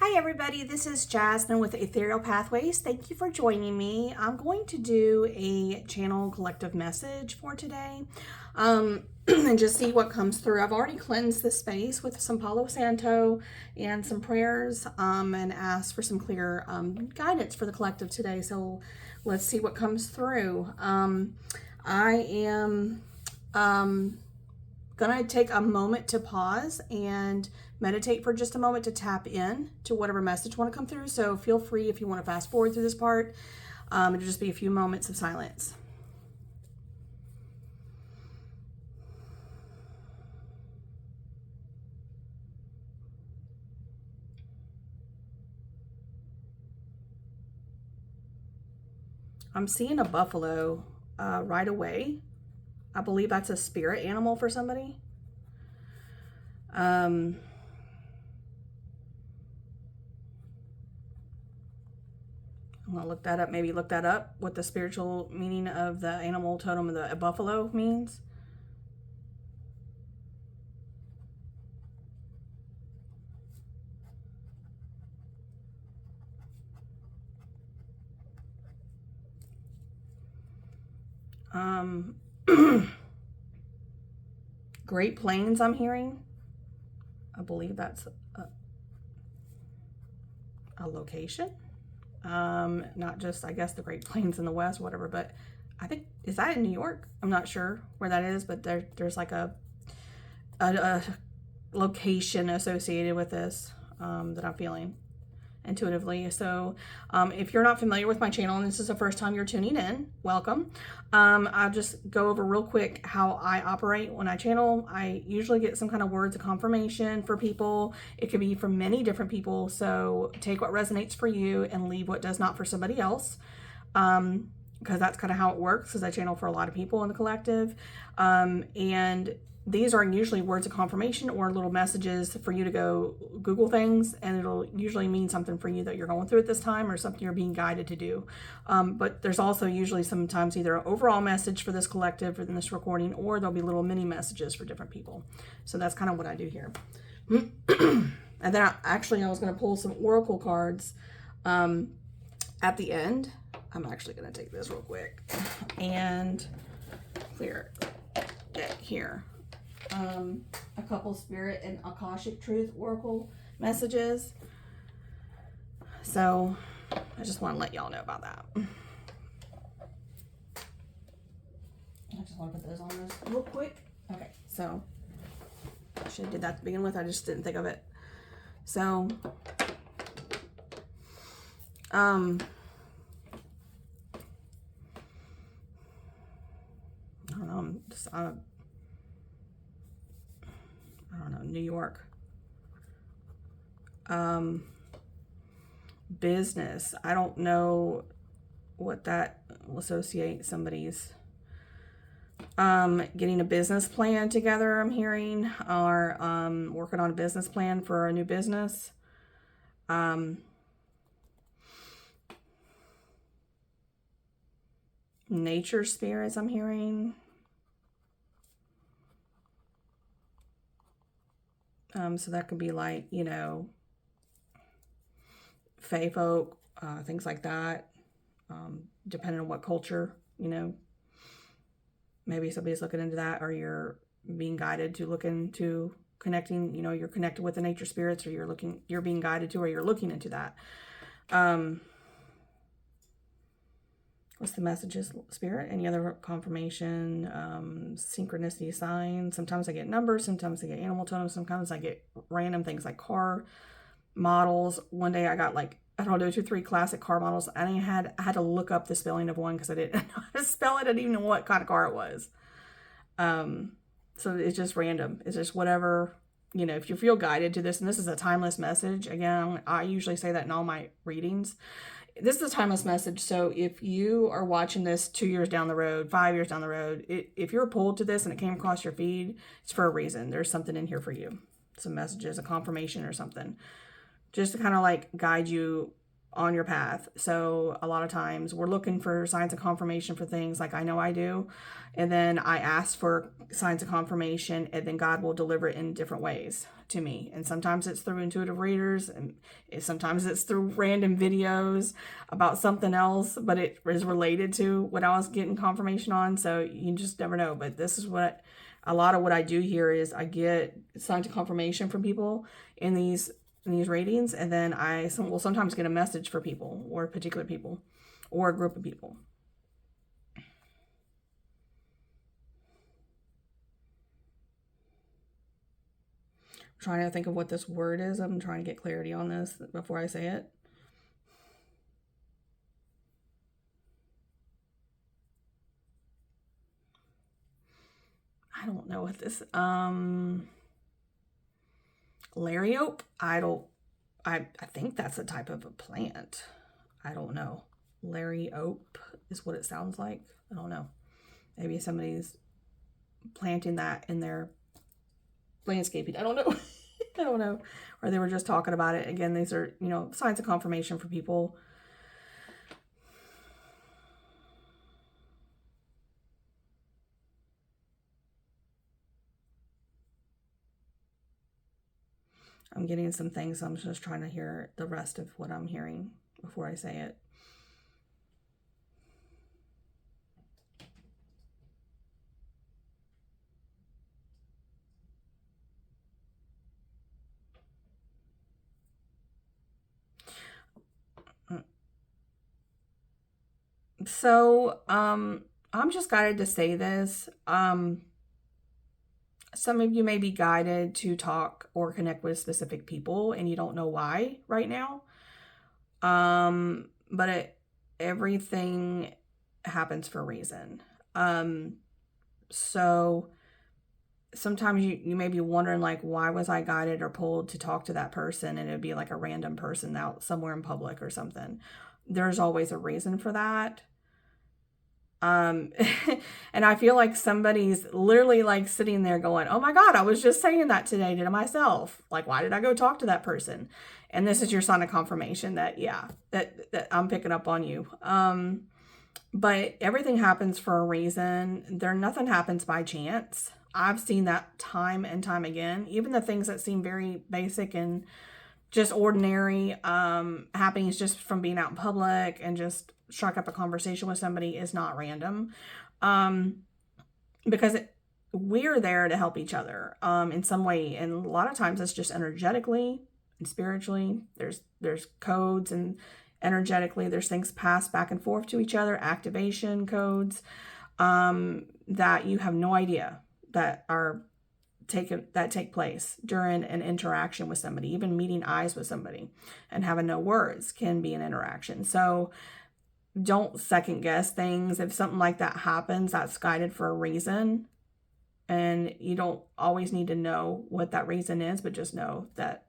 Hi everybody, this is Jasmine with Ethereal Pathways. Thank you for joining me. I'm going to do a channel collective message for today and just see what comes through. I've already cleansed the space with some Palo Santo and some prayers and asked for some clear guidance for the collective today. So let's see what comes through. I am gonna take a moment to pause and meditate for just a moment to tap in to whatever message want to come through. So feel free if you want to fast forward through this part. It'll just be a few moments of silence. I'm seeing a buffalo right away. I believe that's a spirit animal for somebody. I'm gonna look that up, maybe look that up, what the spiritual meaning of the animal totem of the buffalo means. Great Plains, I'm hearing. I believe that's a location. Not just, I guess, the Great Plains in the West, whatever, but I think, is that in New York? I'm not sure where that is, but there's like a location associated with this that I'm feeling intuitively. So if you're not familiar with my channel and this is the first time you're tuning in, welcome. I'll just go over real quick how I operate when I channel. I usually get some kind of words of confirmation for people. It could be from many different people, so take what resonates for you and leave what does not for somebody else, because that's kind of how it works, because I channel for a lot of people in the collective. And these are usually words of confirmation or little messages for you to go Google things, and it'll usually mean something for you that you're going through at this time or something you're being guided to do. But there's also usually sometimes either an overall message for this collective in this recording, or there'll be little mini messages for different people. So that's kind of what I do here. And then I was going to pull some oracle cards at the end. I'm actually going to take this real quick and clear it here. A couple spirit and Akashic truth oracle messages. So I just want to let y'all know about that. I just want to put those on this real quick. Okay, so I should have did that to begin with. I just didn't think of it. So I don't know. I don't know, New York. Business. I don't know what that will associate somebody's getting a business plan together, I'm hearing, or working on a business plan for a new business. Nature spirits, I'm hearing. So that could be like, you know, fae folk, things like that, depending on what culture, you know. Maybe somebody's looking into that, or you're being guided to look into connecting, you know, you're connected with the nature spirits, or you're being guided to, or you're looking into that. What's the messages, spirit? Any other confirmation? Synchronicity signs. Sometimes I get numbers, sometimes I get animal totems, sometimes I get random things like car models. One day I got like, I don't know, 2 or 3 classic car models, and I had to look up the spelling of one because I didn't know how to spell it. I didn't even know what kind of car it was. So it's just random. It's just whatever, you know, if you feel guided to this, and this is a timeless message. Again, I usually say that in all my readings. This is a timeless message. So if you are watching this 2 years down the road, 5 years down the road, if you're pulled to this and it came across your feed, it's for a reason. There's something in here for you. Some messages, a confirmation or something, just to kind of like guide you on your path. So a lot of times we're looking for signs of confirmation for things, like I know I do. And then I ask for signs of confirmation, and then God will deliver it in different ways. to me. And sometimes it's through intuitive readers, and sometimes it's through random videos about something else, but it is related to what I was getting confirmation on. So you just never know. But this is what a lot of what I do here is I get signs of confirmation from people in these readings, and then I will sometimes get a message for people or particular people or a group of people. I'm trying to think of what this word is. I'm trying to get clarity on this before I say it. I don't know what this Lariop. I think that's a type of a plant. I don't know. Lariop is what it sounds like. I don't know. Maybe somebody's planting that in their landscaping. I don't know. I don't know. Or they were just talking about it. Again, these are, signs of confirmation for people. I'm getting some things. So I'm just trying to hear the rest of what I'm hearing before I say it. So, I'm just guided to say this. Some of you may be guided to talk or connect with specific people and you don't know why right now. But everything happens for a reason. So sometimes you may be wondering, like, why was I guided or pulled to talk to that person? And it'd be like a random person out somewhere in public or something. There's always a reason for that. And I feel like somebody's literally like sitting there going, oh my God, I was just saying that today to myself. Like, why did I go talk to that person? And this is your sign of confirmation that, yeah, that I'm picking up on you. But everything happens for a reason. Nothing happens by chance. I've seen that time and time again. Even the things that seem very basic and just ordinary, happening just from being out in public and just strike up a conversation with somebody is not random. Because we're there to help each other, in some way. And a lot of times it's just energetically and spiritually. There's codes, and energetically there's things passed back and forth to each other, activation codes, that you have no idea that take place during an interaction with somebody. Even meeting eyes with somebody and having no words can be an interaction. So don't second guess things. If something like that happens, that's guided for a reason. And you don't always need to know what that reason is, but just know that,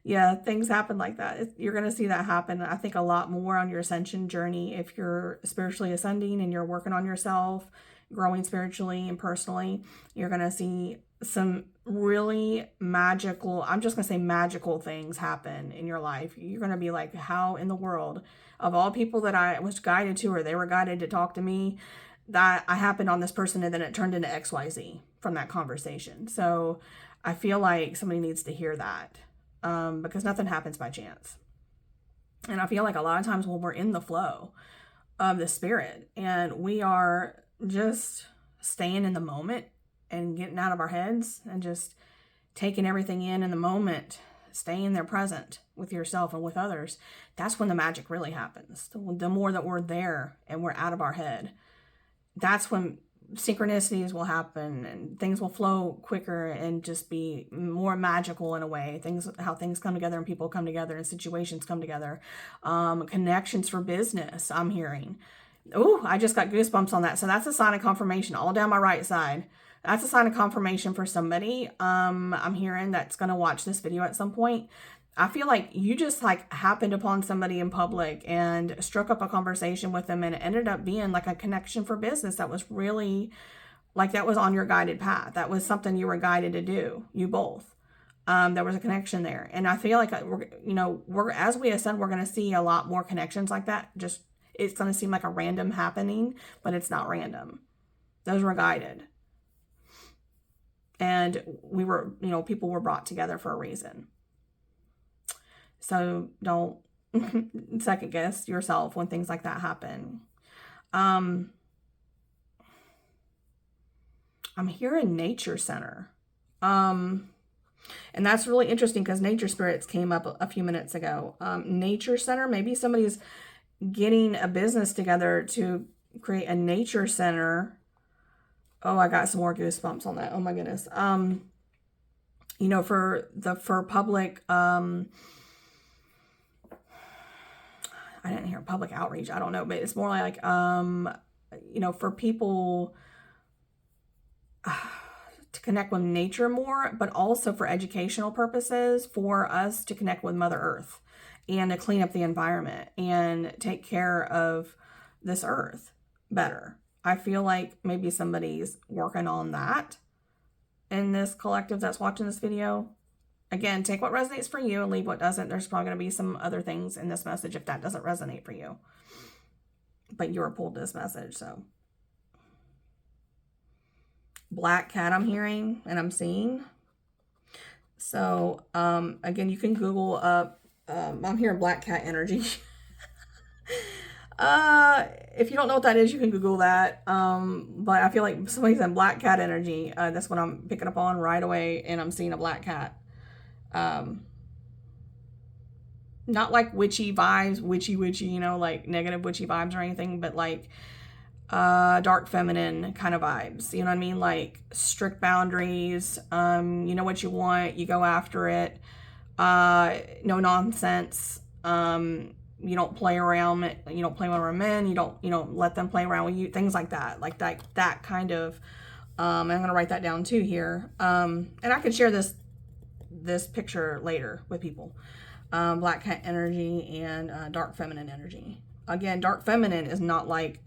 yeah, things happen like that. You're going to see that happen, I think, a lot more on your ascension journey. If you're spiritually ascending and you're working on yourself, growing spiritually and personally, you're going to see some really magical, I'm just going to say magical things happen in your life. You're going to be like, how in the world, of all people that I was guided to, or they were guided to talk to me, that I happened on this person, and then it turned into XYZ from that conversation. So I feel like somebody needs to hear that, because nothing happens by chance. And I feel like a lot of times when we're in the flow of the spirit and we are just staying in the moment and getting out of our heads and just taking everything in the moment, staying there present with yourself and with others, that's when the magic really happens. The more that we're there and we're out of our head, that's when synchronicities will happen and things will flow quicker and just be more magical in a way. How things come together and people come together and situations come together. Connections for business, I'm hearing. Oh, I just got goosebumps on that. So that's a sign of confirmation all down my right side. That's a sign of confirmation for somebody. I'm hearing that's going to watch this video at some point. I feel like you just like happened upon somebody in public and struck up a conversation with them, and it ended up being like a connection for business that was really like, that was on your guided path. That was something you were guided to do, you both. There was a connection there. And I feel like, we're as we ascend, we're going to see a lot more connections like that. Just, it's going to seem like a random happening, but it's not random. Those were guided. And we were, people were brought together for a reason. So don't second guess yourself when things like that happen. I'm hearing nature center. And that's really interesting because nature spirits came up a few minutes ago. Nature center, maybe somebody's getting a business together to create a nature center. Oh, I got some more goosebumps on that. Oh my goodness. For public, I didn't hear public outreach. I don't know, but it's more like, for people to connect with nature more, but also for educational purposes, for us to connect with Mother Earth and to clean up the environment and take care of this earth better. I feel like maybe somebody's working on that in this collective that's watching this video. Again, take what resonates for you and leave what doesn't. There's probably going to be some other things in this message if that doesn't resonate for you. But you were pulled this message, so. Black cat I'm hearing and I'm seeing. So, again, you can Google up, I'm hearing black cat energy. If you don't know what that is, you can Google that. But I feel like somebody said black cat energy. That's what I'm picking up on right away, and I'm seeing a black cat. Not like witchy vibes, witchy, like negative witchy vibes or anything, but like dark feminine kind of vibes. You know what I mean? Like strict boundaries. You know what you want, you go after it. No nonsense. You don't play around. You don't play around men. You don't let them play around with you. Things like that. Like that kind of. I'm gonna write that down too here. And I can share this picture later with people. Black cat energy and dark feminine energy. Again, dark feminine is not like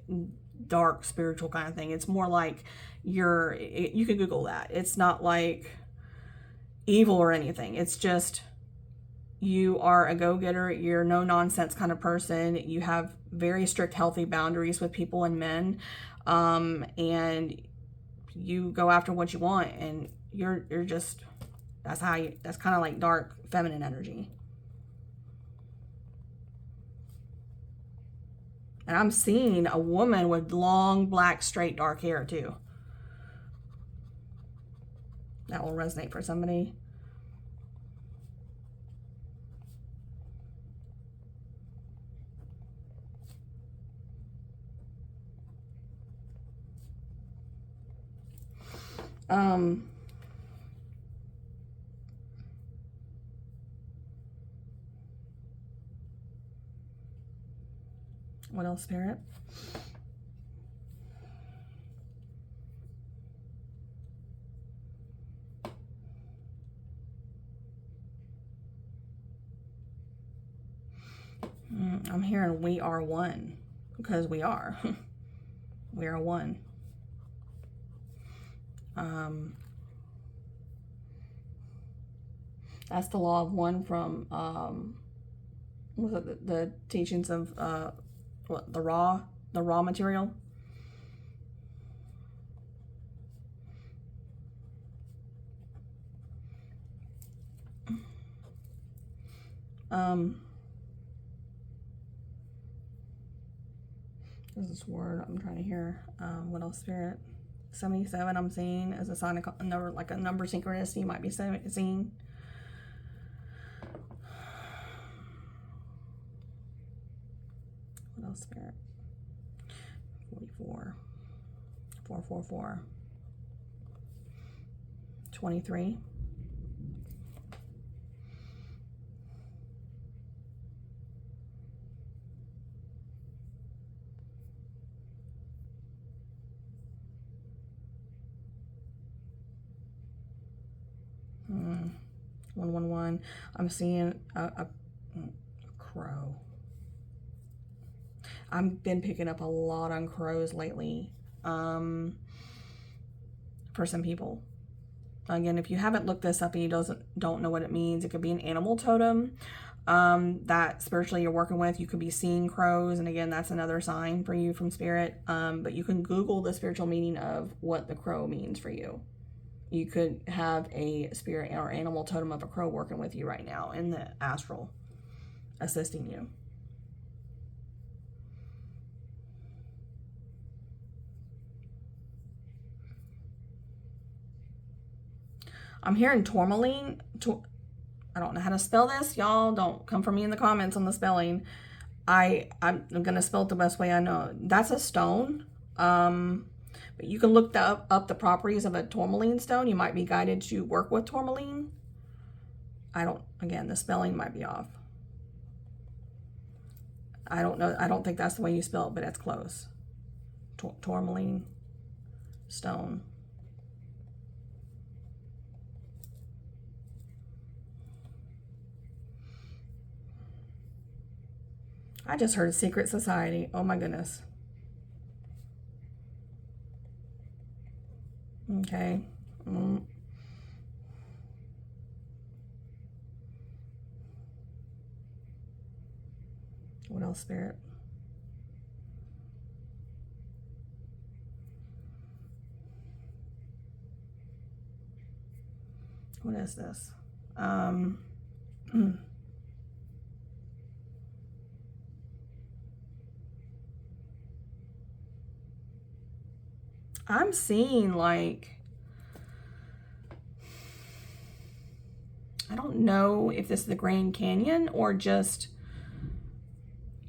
dark spiritual kind of thing. It's more like you can Google that. It's not like evil or anything. It's just you are a go-getter. You're no nonsense kind of person. You have very strict, healthy boundaries with people and men. And you go after what you want, and you're just, that's kind of like dark feminine energy. And I'm seeing a woman with long, black, straight, dark hair too. That will resonate for somebody. What else, Spirit? I'm hearing we are one, because we are. We are one. That's the law of one from was it the teachings of the raw material. There's this word I'm trying to hear. What else, Spirit? 77 I'm seeing as a sign of a number, like a number synchronicity you might be seeing. What else, Spirit? 44, 444, 23. Hmm. 111. I'm seeing a crow. I've been picking up a lot on crows lately, for some people. Again, if you haven't looked this up and you don't know what it means, it could be an animal totem that spiritually you're working with. You could be seeing crows, and again, that's another sign for you from Spirit. But you can Google the spiritual meaning of what the crow means for you. you could have a spirit or animal totem of a crow working with you right now in the astral, assisting you. I'm hearing tourmaline. I don't know how to spell this. Y'all don't come for me in the comments on the spelling. I'm going to spell it the best way I know. That's a stone. But you can look up the properties of a tourmaline stone. You might be guided to work with tourmaline. Again, the spelling might be off. I don't know. I don't think that's the way you spell it, but it's close. Tourmaline stone. I just heard secret society. Oh my goodness. Okay. What else, Spirit? What is this? I'm seeing like, I don't know if this is the Grand Canyon or just,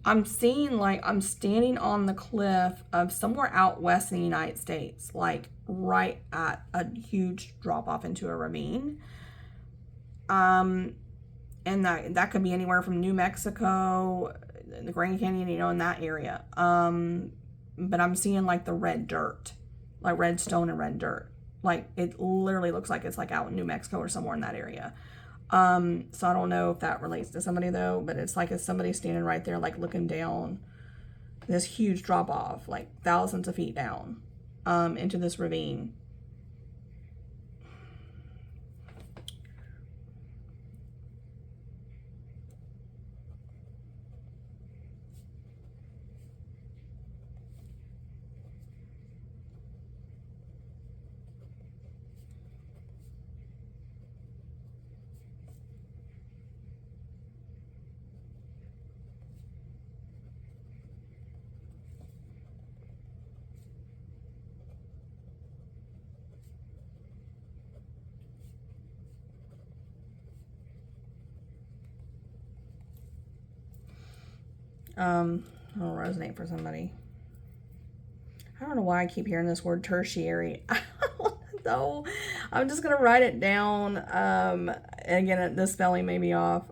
I'm seeing like I'm standing on the cliff of somewhere out west in the United States, like right at a huge drop off into a ravine. And that could be anywhere from New Mexico, the Grand Canyon, you know, in that area. But I'm seeing like the red dirt, like red stone and red dirt. Like it literally looks like it's like out in New Mexico or somewhere in that area. So I don't know if that relates to somebody though, but it's like it's somebody standing right there, like looking down this huge drop off, like thousands of feet down, into this ravine. It'll resonate for somebody. I don't know why I keep hearing this word tertiary. So I'm just gonna write it down. And again, the spelling may be off.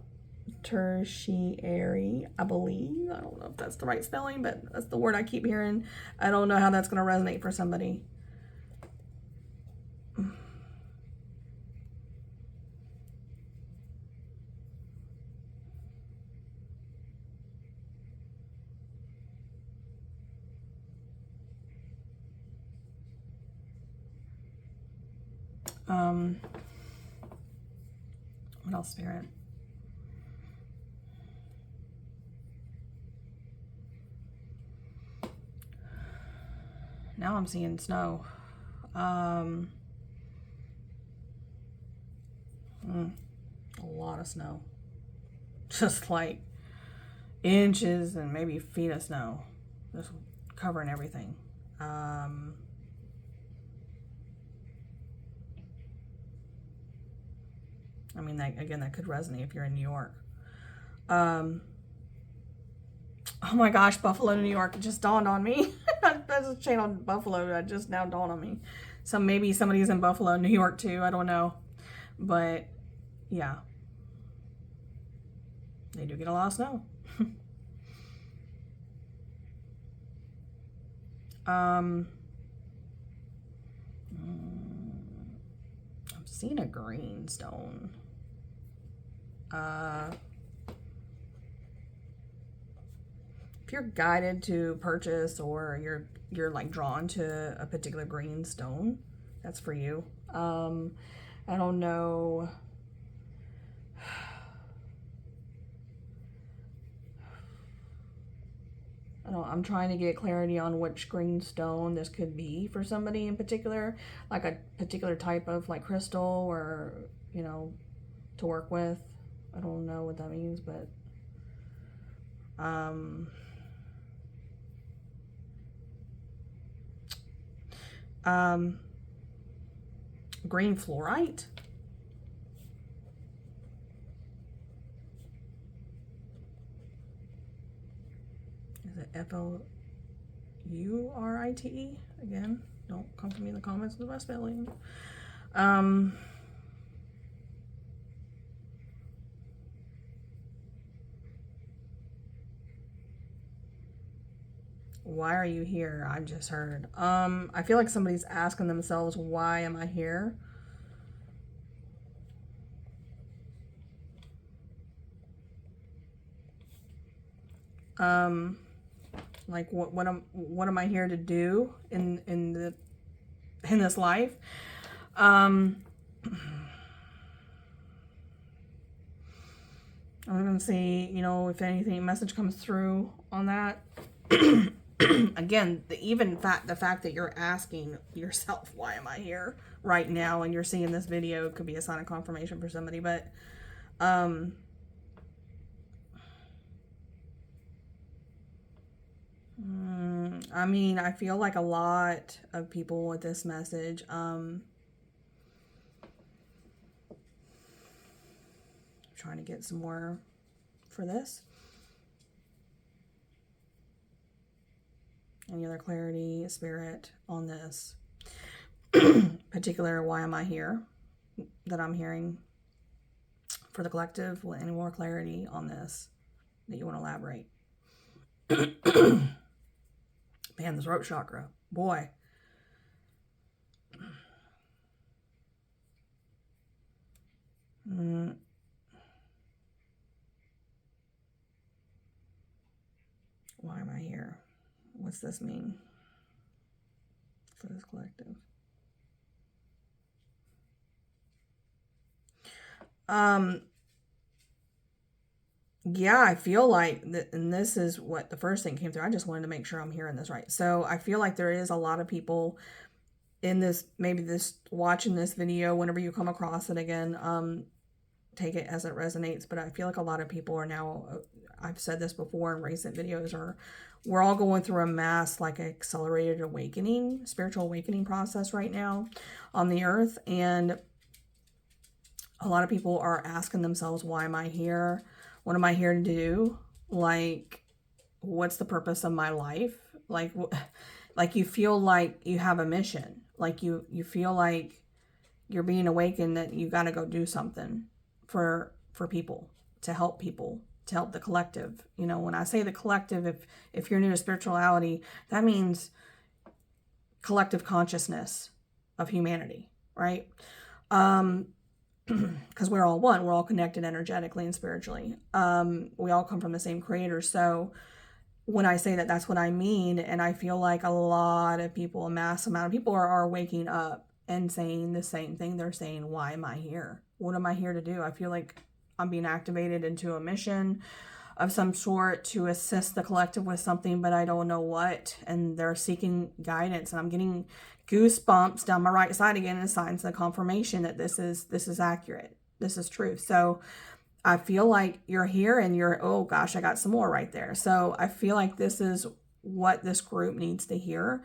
Tertiary, I believe. I don't know if that's the right spelling, but that's the word I keep hearing. I don't know how that's gonna resonate for somebody. What else, Spirit? Now I'm seeing snow. A lot of snow. Just like inches and maybe feet of snow. Just covering everything. I mean, that could resonate if you're in New York. Oh my gosh, Buffalo, New York, it just dawned on me. That's a channel Buffalo that just now dawned on me. So maybe somebody's in Buffalo, New York too. I don't know. But yeah, they do get a lot of snow. I'm seeing a green stone. If you're guided to purchase or you're like drawn to a particular green stone, that's for you. I don't know. I'm trying to get clarity on which green stone this could be for somebody in particular, like a particular type of like crystal, or, you know, to work with. I don't know what that means, but green fluorite. Is it F-L-U-R-I-T-E? Again, don't come to me in the comments with my spelling. Why are you here? I just heard. I feel like somebody's asking themselves, why am I here? Like what am I here to do in this life? I'm gonna see, you know, if anything message comes through on that. Again, the fact that you're asking yourself, why am I here right now, and you're seeing this video could be a sign of confirmation for somebody. But I mean, I feel like a lot of people with this message, trying to get some more for this. Any other clarity, spirit, on this particular why am I here that I'm hearing for the collective? Any more clarity on this that you want to elaborate? Man, the throat chakra, boy. Why am I here? What's this mean for this collective? Yeah, I feel like and this is what the first thing came through. I just wanted to make sure I'm hearing this right. So I feel like there is a lot of people in this, maybe this, watching this video, whenever you come across it again, take it as it resonates. But I feel like a lot of people are now, I've said this before in recent videos, we're all going through a mass, like, accelerated awakening, spiritual awakening process right now on the earth. And a lot of people are asking themselves, why am I here? What am I here to do? Like, what's the purpose of my life? Like you feel like you have a mission. Like you feel like you're being awakened, that you got to go do something for people, to help the collective. You know, when I say the collective, if you're new to spirituality, that means collective consciousness of humanity, right? Because we're all one, we're all connected energetically and spiritually. We all come from the same creator. So when I say that, that's what I mean. And I feel like a lot of people, a mass amount of people are waking up and saying the same thing. They're saying, why am I here? What am I here to do? I feel like I'm being activated into a mission of some sort to assist the collective with something, but I don't know what. And they're seeking guidance, and I'm getting goosebumps down my right side again, as signs of confirmation that this is accurate. This is true. So I feel like you're here, and oh gosh, I got some more right there. So I feel like this is what this group needs to hear.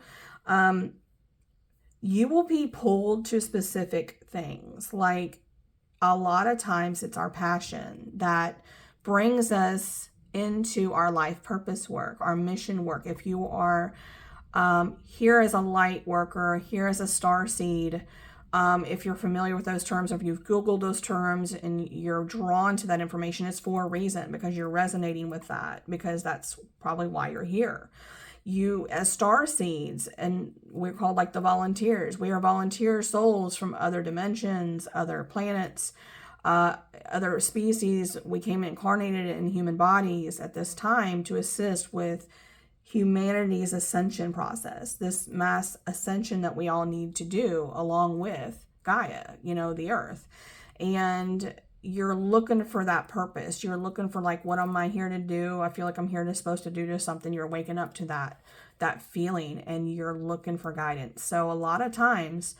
You will be pulled to specific things. Like, a lot of times it's our passion that brings us into our life purpose work, our mission work. If you are here as a light worker, here as a starseed, if you're familiar with those terms, or if you've Googled those terms and you're drawn to that information, it's for a reason, because you're resonating with that, because that's probably why you're here. You, as star seeds, and we're called like the volunteers. We are volunteer souls from other dimensions, other planets, other species. We came incarnated in human bodies at this time to assist with humanity's ascension process, this mass ascension that we all need to do along with Gaia, the earth. And you're looking for that purpose. You're looking for like, what am I here to do? I feel like I'm here to supposed to do something. You're waking up to that feeling, and you're looking for guidance. So a lot of times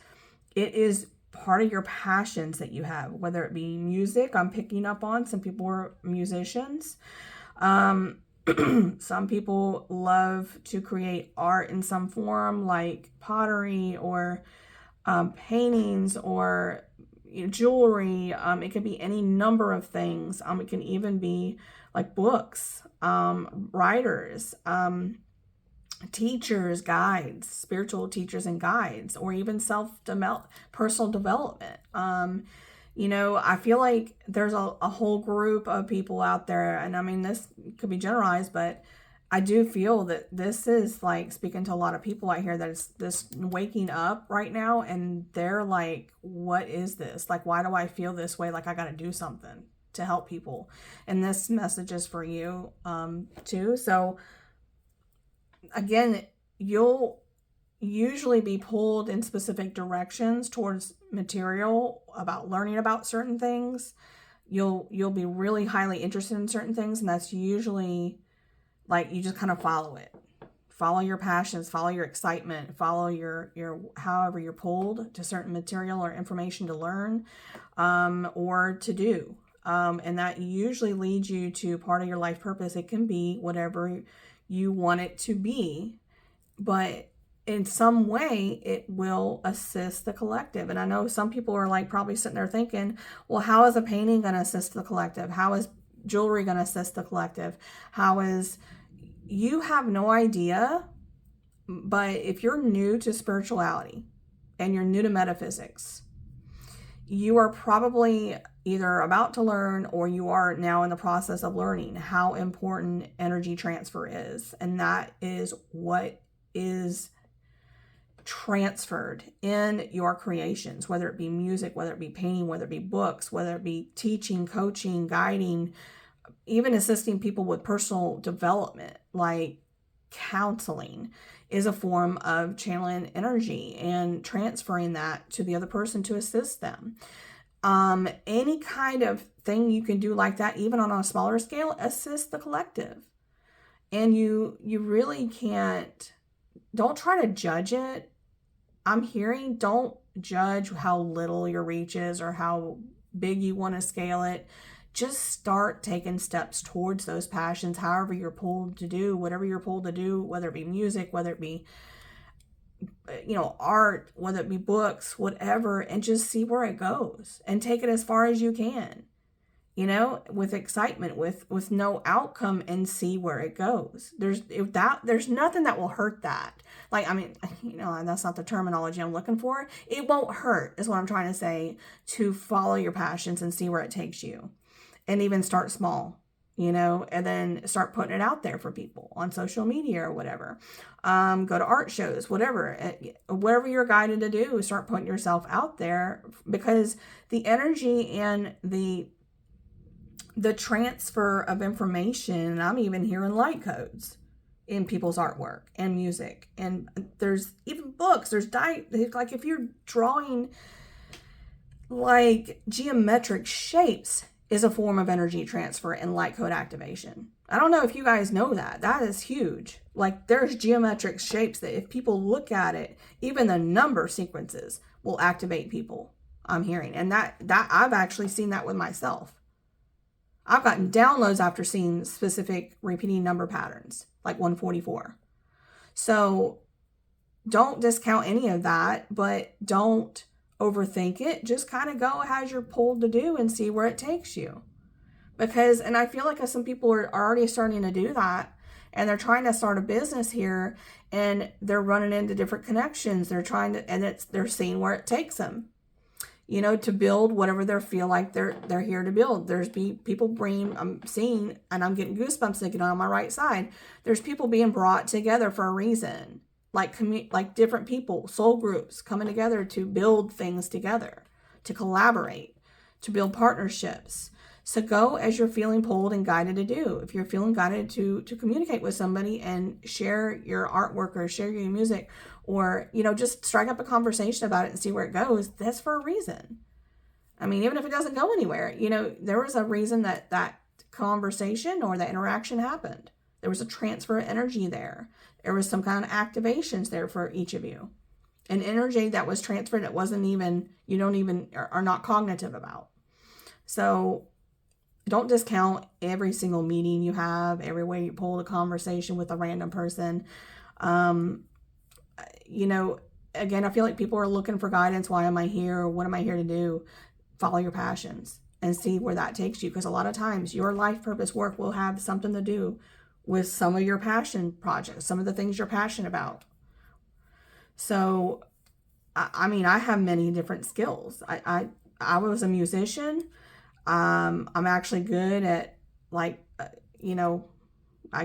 it is part of your passions that you have, whether it be music. I'm picking up on some people are musicians. Some people love to create art in some form, like pottery or paintings or jewelry. It could be any number of things. It can even be like books, writers, teachers, guides, spiritual teachers and guides, or even personal development. I feel like there's a whole group of people out there, and I mean, this could be generalized, but I do feel that this is like speaking to a lot of people out here that is this waking up right now, and they're like, what is this? Like, why do I feel this way? Like, I got to do something to help people. And this message is for you too. So again, you'll usually be pulled in specific directions towards material about learning about certain things. You'll be really highly interested in certain things, and that's usually like you just kind of follow it. Follow your passions, follow your excitement, follow your however you're pulled to certain material or information to learn or to do. And that usually leads you to part of your life purpose. It can be whatever you want it to be, but in some way it will assist the collective. And I know some people are like probably sitting there thinking, well, how is a painting going to assist the collective? How is jewelry going to assist the collective? You have no idea. But if you're new to spirituality and you're new to metaphysics, you are probably either about to learn or you are now in the process of learning how important energy transfer is. And that is what is transferred in your creations, whether it be music, whether it be painting, whether it be books, whether it be teaching, coaching, guiding, even assisting people with personal development, like counseling is a form of channeling energy and transferring that to the other person to assist them. Any kind of thing you can do like that, even on a smaller scale, assist the collective. And you really can't, don't try to judge it. I'm hearing, don't judge how little your reach is or how big you want to scale it. Just start taking steps towards those passions, however you're pulled to do, whatever you're pulled to do, whether it be music, whether it be, art, whether it be books, whatever, and just see where it goes and take it as far as you can, with excitement, with no outcome, and see where it goes. There's nothing that will hurt that. Like, I mean, that's not the terminology I'm looking for. It won't hurt is what I'm trying to say, to follow your passions and see where it takes you. And even start small, and then start putting it out there for people on social media or whatever. Go to art shows, whatever you're guided to do, start putting yourself out there, because the energy and the transfer of information, I'm even hearing light codes in people's artwork and music. And there's even books, like if you're drawing like geometric shapes, is a form of energy transfer and light code activation. I don't know if you guys know that. That is huge. Like, there's geometric shapes that if people look at it, even the number sequences will activate people, I'm hearing. And that I've actually seen that with myself. I've gotten downloads after seeing specific repeating number patterns, like 144. So don't discount any of that, but don't overthink it. Just kind of go as you're pulled to do and see where it takes you. And I feel like some people are already starting to do that, and they're trying to start a business here, and they're running into different connections. They're they're seeing where it takes them, to build whatever they feel like they're here to build. There's people I'm seeing, and I'm getting goosebumps thinking on my right side. There's people being brought together for a reason. Like different people, soul groups coming together to build things together, to collaborate, to build partnerships. So go as you're feeling pulled and guided to do. If you're feeling guided to communicate with somebody and share your artwork or share your music, or, just strike up a conversation about it and see where it goes, that's for a reason. I mean, even if it doesn't go anywhere, there was a reason that that conversation or that interaction happened. There was a transfer of energy there. There was some kind of activations there for each of you. An energy that was transferred that wasn't even, you don't even, are not cognitive about. So don't discount every single meeting you have, every way you pull a conversation with a random person. Again, I feel like people are looking for guidance. Why am I here? What am I here to do? Follow your passions and see where that takes you. Because a lot of times your life purpose work will have something to do with some of your passion projects, some of the things you're passionate about. So, I mean, I have many different skills. I was a musician. I'm actually good at I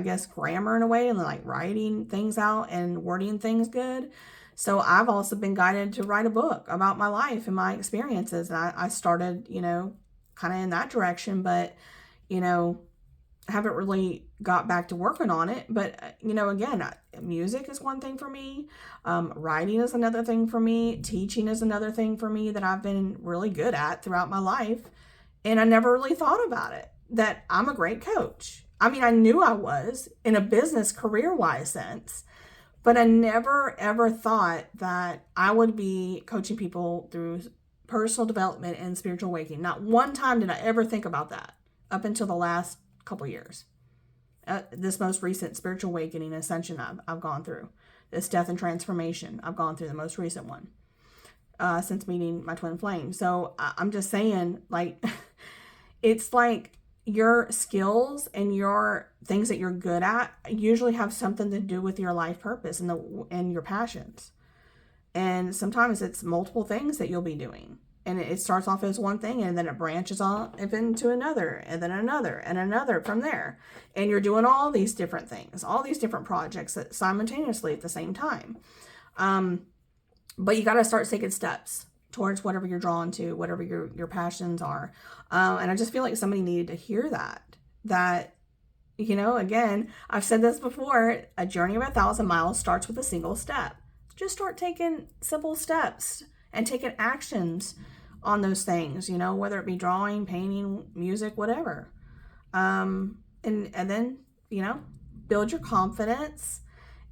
guess grammar in a way, and like writing things out and wording things good. So I've also been guided to write a book about my life and my experiences. And I started, kind of in that direction, but, haven't really got back to working on it. But, again, music is one thing for me. Writing is another thing for me. Teaching is another thing for me that I've been really good at throughout my life. And I never really thought about it, that I'm a great coach. I mean, I knew I was in a business career-wise sense, but I never, ever thought that I would be coaching people through personal development and spiritual awakening. Not one time did I ever think about that up until the last couple years. This most recent spiritual awakening ascension I've gone through. This death and transformation I've gone through, the most recent one, since meeting my twin flame. So I'm just saying, like, it's like your skills and your things that you're good at usually have something to do with your life purpose and your passions. And sometimes it's multiple things that you'll be doing. And it starts off as one thing, and then it branches off into another, and then another, and another from there. And you're doing all these different things, all these different projects simultaneously at the same time. But you got to start taking steps towards whatever you're drawn to, whatever your passions are. And I just feel like somebody needed to hear that, again, I've said this before, a journey of 1,000 miles starts with a single step. Just start taking simple steps and taking actions on those things, whether it be drawing, painting, music, whatever. And then, build your confidence,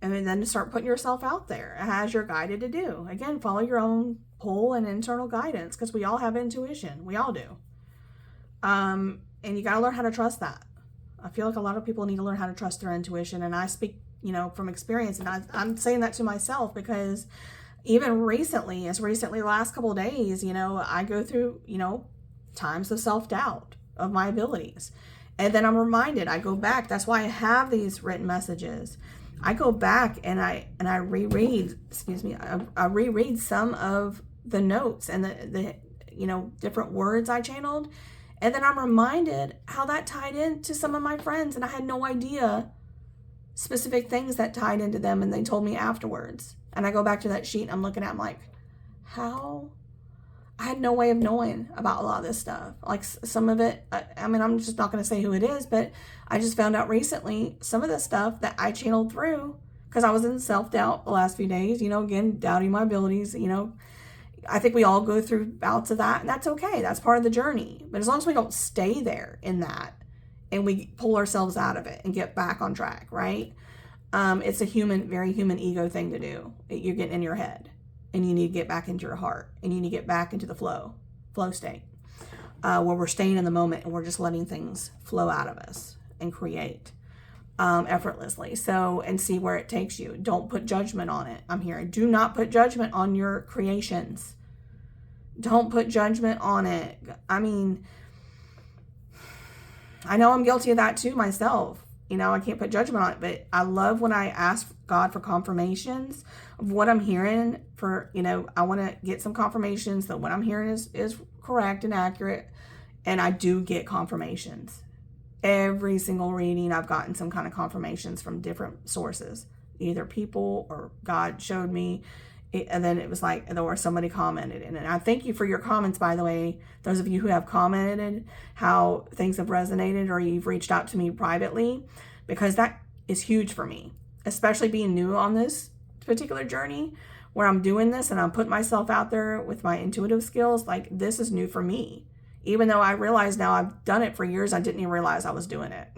and then start putting yourself out there as you're guided to do. Again, follow your own pull and internal guidance, because we all have intuition. We all do. And you got to learn how to trust that. I feel like a lot of people need to learn how to trust their intuition. And I speak, from experience, and I'm saying that to myself because even recently, the last couple of days, I go through, times of self-doubt of my abilities. And then I'm reminded, I go back. That's why I have these written messages. I go back and I reread, I reread some of the notes and the different words I channeled. And then I'm reminded how that tied into some of my friends. And I had no idea specific things that tied into them. And they told me afterwards. And I go back to that sheet and I'm looking at it, I'm like, how? I had no way of knowing about a lot of this stuff. Like some of it, I'm just not going to say who it is, but I just found out recently some of the stuff that I channeled through because I was in self-doubt the last few days, again, doubting my abilities, I think we all go through bouts of that, and that's okay. That's part of the journey. But as long as we don't stay there in that and we pull ourselves out of it and get back on track, right? It's a very human ego thing to do. You're getting in your head, and you need to get back into your heart, and you need to get back into the flow state, where we're staying in the moment and we're just letting things flow out of us and create effortlessly. So, and see where it takes you. Don't put judgment on it. I'm hearing, do not put judgment on your creations. Don't put judgment on it. I mean, I know I'm guilty of that too myself. I can't put judgment on it, but I love when I ask God for confirmations of what I'm hearing for, I want to get some confirmations that what I'm hearing is correct and accurate. And I do get confirmations. Every single reading, I've gotten some kind of confirmations from different sources, either people or God showed me. And then it was like, or somebody commented. And I thank you for your comments, by the way. Those of you who have commented how things have resonated, or you've reached out to me privately, because that is huge for me, especially being new on this particular journey where I'm doing this and I'm putting myself out there with my intuitive skills, like this is new for me. Even though I realize now I've done it for years, I didn't even realize I was doing it.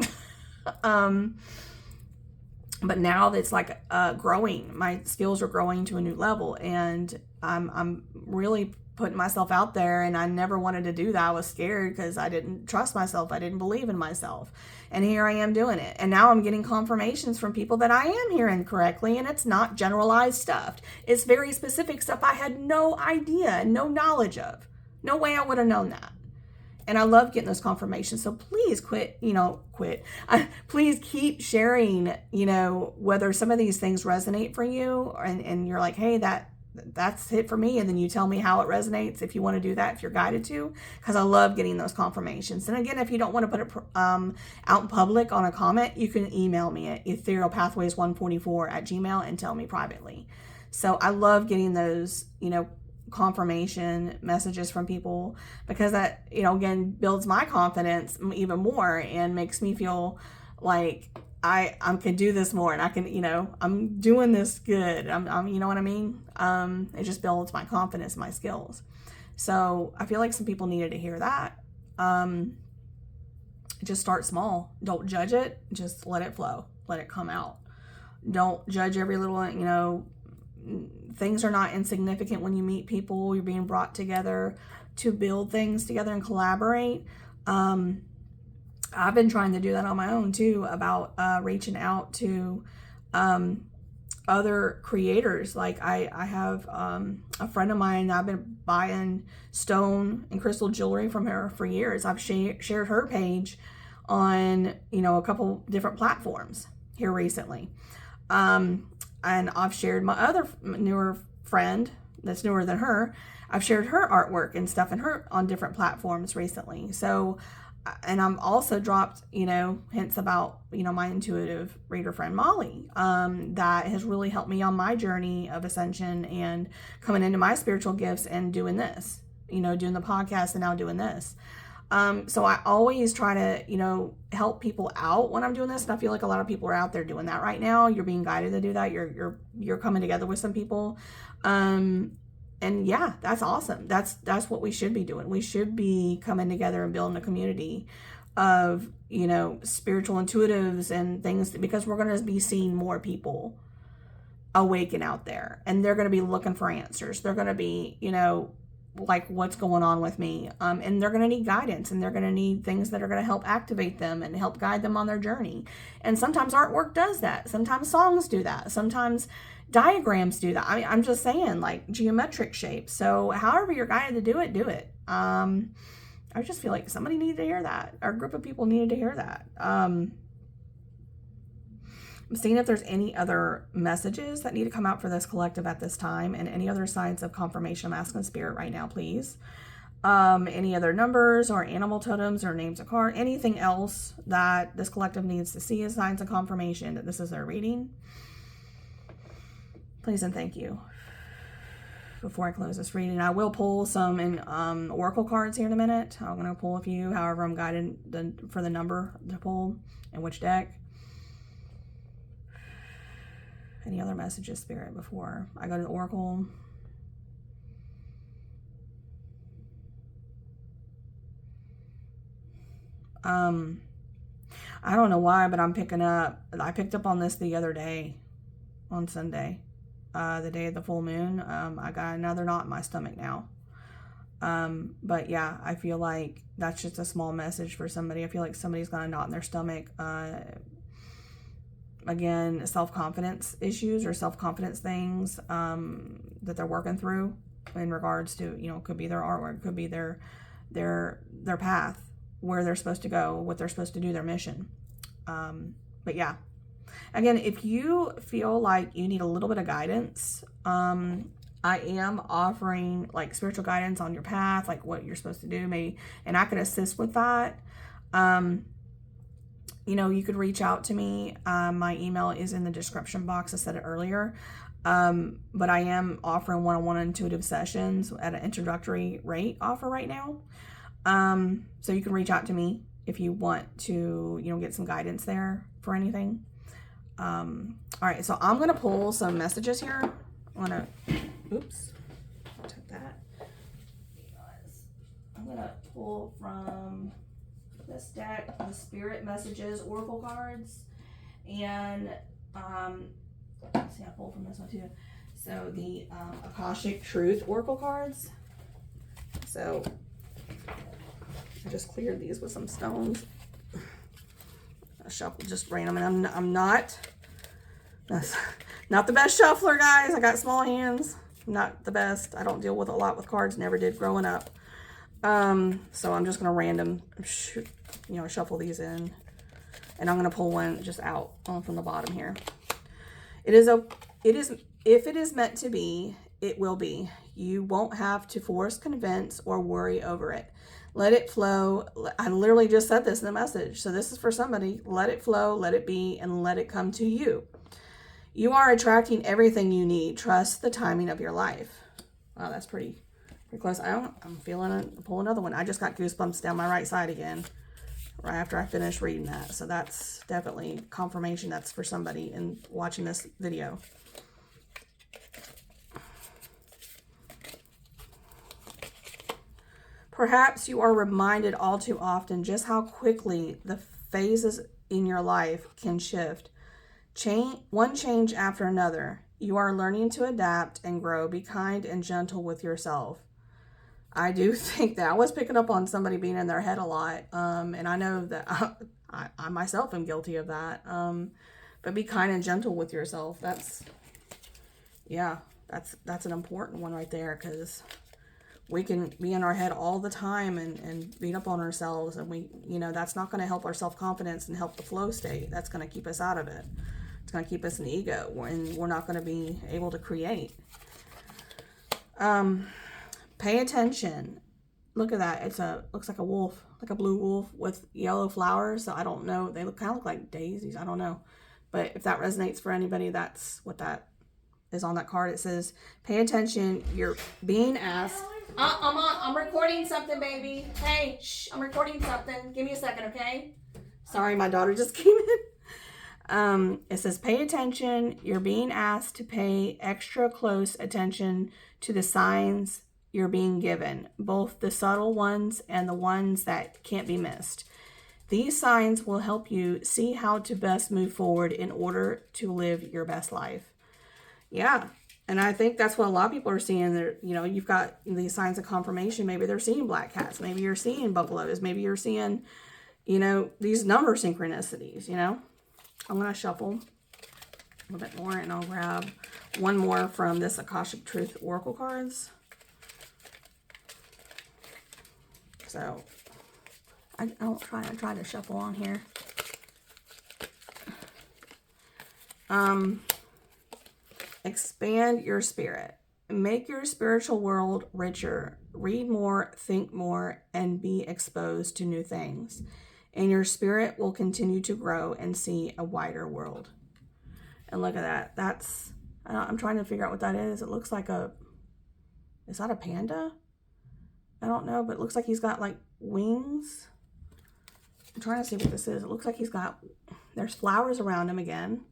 But now it's like growing. My skills are growing to a new level, and I'm really putting myself out there. And I never wanted to do that. I was scared because I didn't trust myself. I didn't believe in myself. And here I am doing it. And now I'm getting confirmations from people that I am hearing correctly, and it's not generalized stuff. It's very specific stuff I had no idea, no knowledge of. No way I would have known that. And I love getting those confirmations. So please please keep sharing, whether some of these things resonate for you and you're like, hey, that's it for me. And then you tell me how it resonates if you want to do that, if you're guided to, because I love getting those confirmations. And again, if you don't want to put it out in public on a comment, you can email me at etherealpathways144@gmail and tell me privately. So I love getting those, confirmation messages from people, because that, again, builds my confidence even more and makes me feel like I can do this more, and I can, I'm doing this good. I'm you know what I mean? It just builds my confidence, my skills. So I feel like some people needed to hear that. Just start small. Don't judge it. Just let it flow. Let it come out. Don't judge every little, things are not insignificant when you meet people. You're being brought together to build things together and collaborate. I've been trying to do that on my own too, about reaching out to other creators. Like I have a friend of mine, I've been buying stone and crystal jewelry from her for years. I've shared her page on, a couple different platforms here recently. And I've shared my other newer friend that's newer than her. I've shared her artwork and stuff on different platforms recently. So, and I'm also dropped, hints about, my intuitive reader friend, Molly, that has really helped me on my journey of ascension and coming into my spiritual gifts and doing this, doing the podcast and now doing this. So I always try to, help people out when I'm doing this. And I feel like a lot of people are out there doing that right now. You're being guided to do that. You're coming together with some people. And yeah, that's awesome. That's what we should be doing. We should be coming together and building a community of, spiritual intuitives and things, because we're going to be seeing more people awaken out there, and they're going to be looking for answers. They're going to be, like, what's going on with me, and they're going to need guidance, and they're going to need things that are going to help activate them and help guide them on their journey. And sometimes artwork does that. Sometimes songs do that. Sometimes diagrams do that. I mean, I'm just saying, like, geometric shapes. So however you're guided to do it, do it. I just feel like somebody needed to hear that, or a group of people needed to hear that. I'm seeing if there's any other messages that need to come out for this collective at this time, and any other signs of confirmation. I'm asking Spirit right now, please. Any other numbers or animal totems or names of cards, anything else that this collective needs to see as signs of confirmation that this is their reading. Please and thank you. Before I close this reading, I will pull some oracle cards here in a minute. I'm going to pull a few, however I'm guided for the number to pull and which deck. Any other messages, Spirit, before I go to the oracle? I don't know why, but I picked up on this the other day, on Sunday, the day of the full moon. I got another knot in my stomach now. But yeah, I feel like that's just a small message for somebody. I feel like somebody's got a knot in their stomach. Again, self-confidence issues or self-confidence things that they're working through in regards to, could be their artwork, could be their path, where they're supposed to go, what they're supposed to do, their mission. But yeah, again, if you feel like you need a little bit of guidance, I am offering like spiritual guidance on your path, like what you're supposed to do, maybe, and I can assist with that. You could reach out to me. My email is in the description box. I said it earlier. But I am offering one-on-one intuitive sessions at an introductory rate offer right now. So you can reach out to me if you want to, get some guidance there for anything. All right, so I'm going to pull some messages here I'm gonna, oops, took that. I'm gonna pull from this deck the Spirit Messages Oracle cards, and see, I pulled from this one too. So the Akashic Truth Oracle cards. So I just cleared these with some stones. I shuffled just random, and I'm not the best shuffler, guys. I got small hands. I'm not the best. I don't deal with a lot with cards. Never did growing up. So I'm just gonna random, shuffle these in, and I'm gonna pull one just out from the bottom here. If it is meant to be, it will be. You won't have to force, convince, or worry over it. Let it flow. I literally just said this in the message. So this is for somebody. Let it flow, let it be, and let it come to you. You are attracting everything you need. Trust the timing of your life. Wow, that's pretty close. I'm feeling it. Pull another one. I just got goosebumps down my right side again right after I finished reading that. So that's definitely confirmation that's for somebody in watching this video. Perhaps you are reminded all too often just how quickly the phases in your life can shift. One change after another. You are learning to adapt and grow. Be kind and gentle with yourself. I do think that I was picking up on somebody being in their head a lot. And I know that I myself am guilty of that. But be kind and gentle with yourself. That's an important one right there, because we can be in our head all the time and beat up on ourselves, and that's not going to help our self-confidence and help the flow state. That's going to keep us out of it. It's going to keep us in ego, and we're not going to be able to create. Pay attention. Look at that. Looks like a wolf, like a blue wolf with yellow flowers. So I don't know. They kind of look like daisies. I don't know. But if that resonates for anybody, that's what that is on that card. It says, pay attention. You're being asked. I'm recording something, baby. Hey, shh, I'm recording something. Give me a second, okay? Sorry, my daughter just came in. It says, pay attention. You're being asked to pay extra close attention to the signs you're being given, both the subtle ones and the ones that can't be missed. These signs will help you see how to best move forward in order to live your best life. Yeah. And I think that's what a lot of people are seeing. You've got these signs of confirmation. Maybe they're seeing black cats. Maybe you're seeing buffaloes. Maybe you're seeing, these number synchronicities, I'm going to shuffle a little bit more, and I'll grab one more from this Akashic Truth Oracle cards. So I'll try to shuffle on here. Expand your spirit. Make your spiritual world richer. Read more, think more, and be exposed to new things. And your spirit will continue to grow and see a wider world. And look at that. I'm trying to figure out what that is. It looks like is that a panda? I don't know, but it looks like he's got like wings. I'm trying to see what this is. It looks like there's flowers around him again.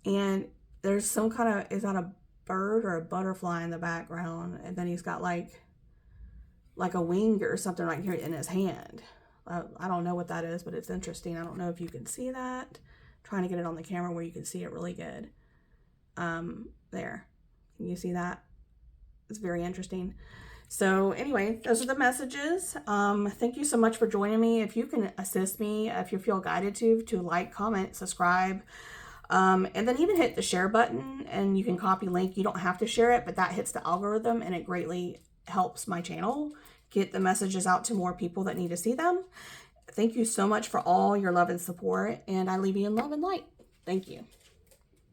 And there's some kind of, is that a bird or a butterfly in the background? And then he's got like a wing or something right here in his hand. I don't know what that is, but it's interesting. I don't know if you can see that. I'm trying to get it on the camera where you can see it really good. There. Can you see that? It's very interesting. So anyway, those are the messages. Thank you so much for joining me. If you can assist me, if you feel guided to like, comment, subscribe, and then even hit the share button, and you can copy link. You don't have to share it, but that hits the algorithm, and it greatly helps my channel get the messages out to more people that need to see them. Thank you so much for all your love and support, and I leave you in love and light. Thank you.